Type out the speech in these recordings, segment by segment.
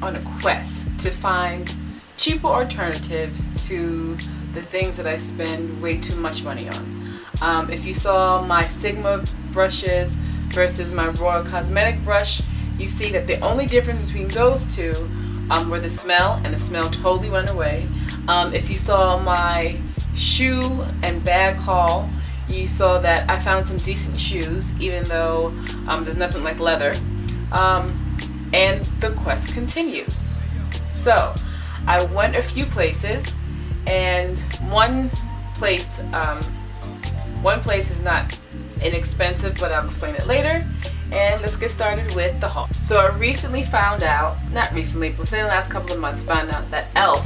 on a quest to find cheaper alternatives to the things that I spend way too much money on. If you saw my Sigma brushes versus my Royal Cosmetic brush, you see that the only difference between those two were the smell, and the smell totally went away. If you saw my shoe and bag haul, you saw that I found some decent shoes, even though there's nothing like leather. And the quest continues. So I went a few places, and one place is not inexpensive, but I'll explain it later. And let's get started with the haul. So I recently found out, not recently, but within the last couple of months, found out that E.L.F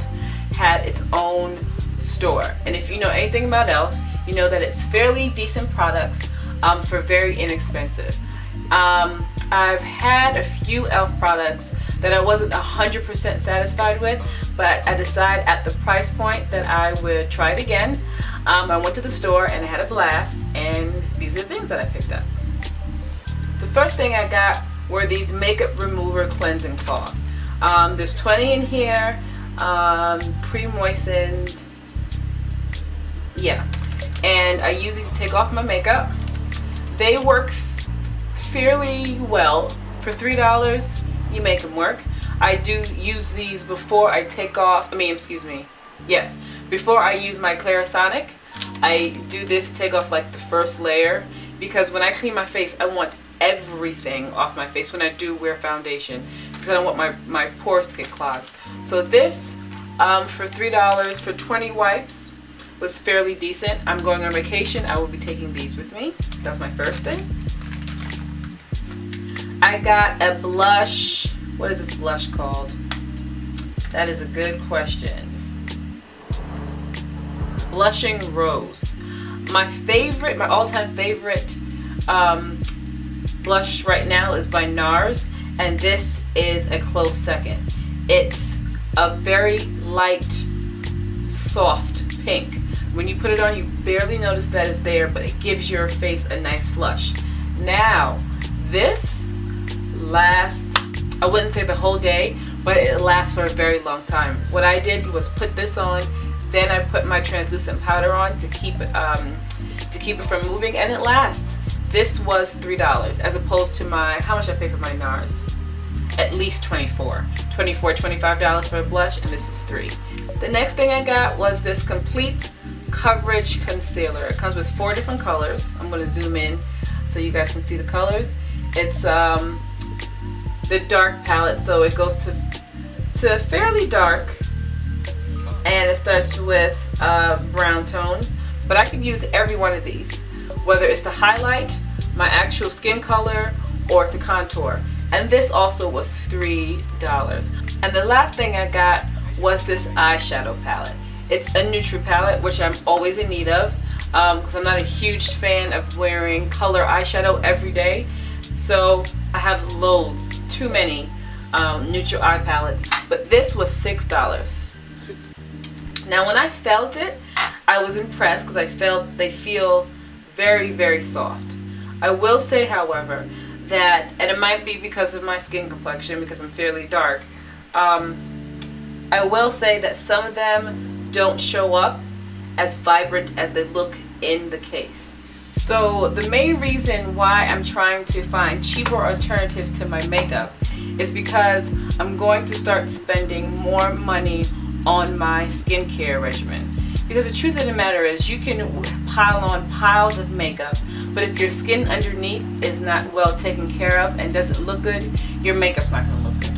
had its own store. And if you know anything about E.L.F, you know that it's fairly decent products for very inexpensive. I've had a few E.L.F products that I wasn't 100% satisfied with, but I decided at the price point that I would try it again. I went to the store and I had a blast, and these are the things that I picked up. The first thing I got were these makeup remover cleansing cloth. There's 20 in here, pre-moistened, yeah. And I use these to take off my makeup. They work fairly well. For $3, you make them work. I do use these before I take off, before I use my Clarisonic. I do this to take off like the first layer, because when I clean my face, I want everything off my face when I do wear foundation, because I don't want my pores to get clogged. So this, for $3 for 20 wipes, was fairly decent. I'm going on vacation. I will be taking these with me. That's my first thing. I got a blush. What is this blush called? That is a good question. Blushing Rose. My all-time favorite blush right now is by NARS, and this is a close second. It's a very light, soft pink. When you put it on, you barely notice that it's there, but it gives your face a nice flush. Now, this lasts, I wouldn't say the whole day, but it lasts for a very long time. What I did was put this on, then I put my translucent powder on to keep it from moving, and it lasts. This was $3 as opposed to how much I paid for my NARS? At least $25 for a blush, and this is $3. The next thing I got was this complete coverage concealer. It comes with 4 different colors. I'm going to zoom in so you guys can see the colors. It's the dark palette, so it goes to fairly dark, and it starts with brown tone, but I could use every one of these, whether it's to highlight my actual skin color or to contour. And this also was $3. And the last thing I got was this eyeshadow palette. It's a neutral palette, which I'm always in need of, because I'm not a huge fan of wearing color eyeshadow every day. So I have loads, too many neutral eye palettes, but this was $6. Now when I felt it, I was impressed, because I felt they feel very, very soft. I will say, however, that, and it might be because of my skin complexion, because I'm fairly dark, I will say that some of them don't show up as vibrant as they look in the case. So the main reason why I'm trying to find cheaper alternatives to my makeup is because I'm going to start spending more money on my skincare regimen. Because the truth of the matter is, you can pile on piles of makeup, but if your skin underneath is not well taken care of and doesn't look good, your makeup's not going to look good.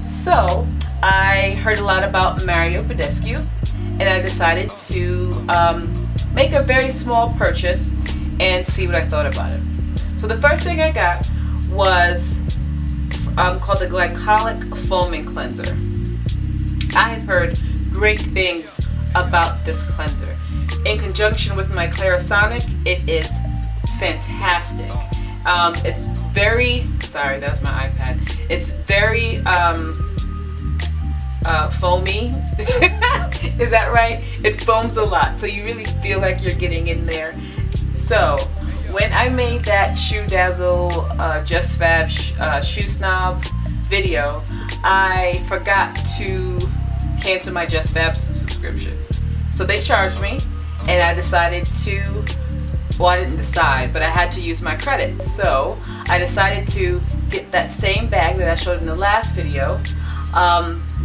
So I heard a lot about Mario Badescu, and I decided to make a very small purchase and see what I thought about it. So the first thing I got was called the Glycolic Foaming Cleanser. I've heard great things about this cleanser. In conjunction with my Clarisonic, it is fantastic. It's very, sorry, that was my iPad. It's very foamy. Is that right? It foams a lot, so you really feel like you're getting in there. So when I made that Shoe Dazzle Justfab Shoe Snob video, I forgot to cancel my Justfab subscription. So they charged me, and I decided to, well, I didn't decide, but I had to use my credit. So I decided to get that same bag that I showed in the last video,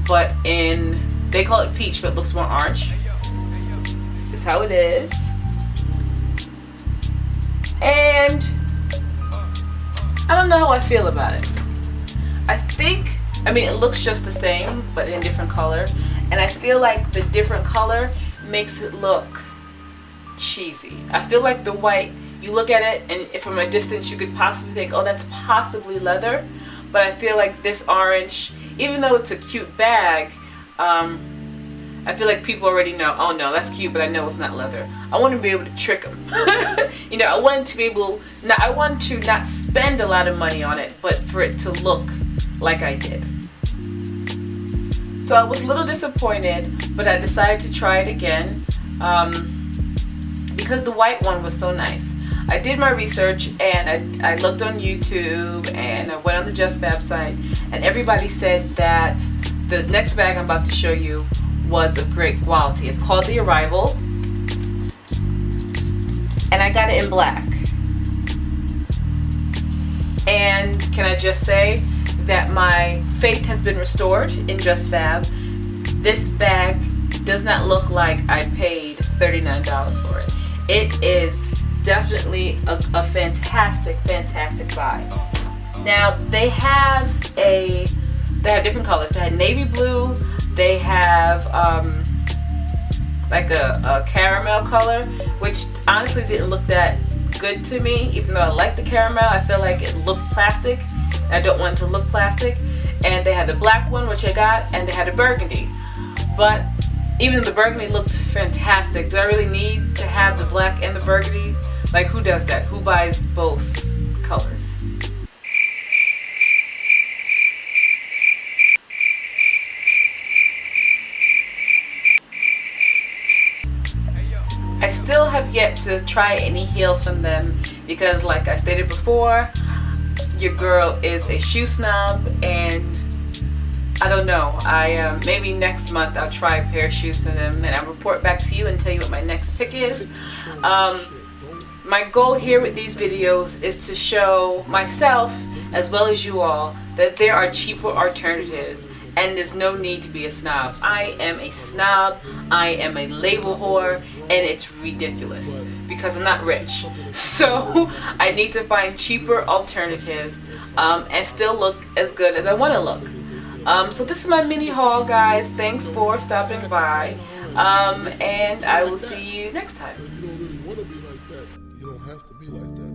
but they call it peach, but it looks more orange. This is how it is. And I don't know how I feel about it. I mean, it looks just the same, but in a different color. And I feel like the different color makes it look cheesy. I feel like the white, you look at it and if from a distance you could possibly think, oh, that's possibly leather. But I feel like this orange, even though it's a cute bag, I feel like people already know, oh no, that's cute, but I know it's not leather. I want to be able to trick them. You know, I want to not spend a lot of money on it, but for it to look like I did. So I was a little disappointed, but I decided to try it again because the white one was so nice. I did my research and I looked on YouTube and I went on the Justfab site, and everybody said that the next bag I'm about to show you was of great quality. It's called the Arrival, and I got it in black. And can I just say that my faith has been restored in Justfab. This bag does not look like I paid $39 for it. It is definitely a fantastic, fantastic buy. Now they have different colors. They had navy blue. They have like a caramel color, which honestly didn't look that good to me. Even though I like the caramel, I feel like it looked plastic. I don't want it to look plastic. And they had the black one, which I got, and they had a burgundy. But even the burgundy looked fantastic. Do I really need to have the black and the burgundy? Like, who does that? Who buys both colors? I still have yet to try any heels from them because, like I stated before, your girl is a shoe snob, and I don't know. Maybe next month I'll try a pair of shoes from them, and I'll report back to you and tell you what my next pick is. My goal here with these videos is to show myself, as well as you all, that there are cheaper alternatives, and there's no need to be a snob. I am a snob, I am a label whore, and it's ridiculous because I'm not rich. So I need to find cheaper alternatives and still look as good as I want to look. So this is my mini haul, guys. Thanks for stopping by, and I will see you next time. You don't really want to be like that. You don't have to be like that.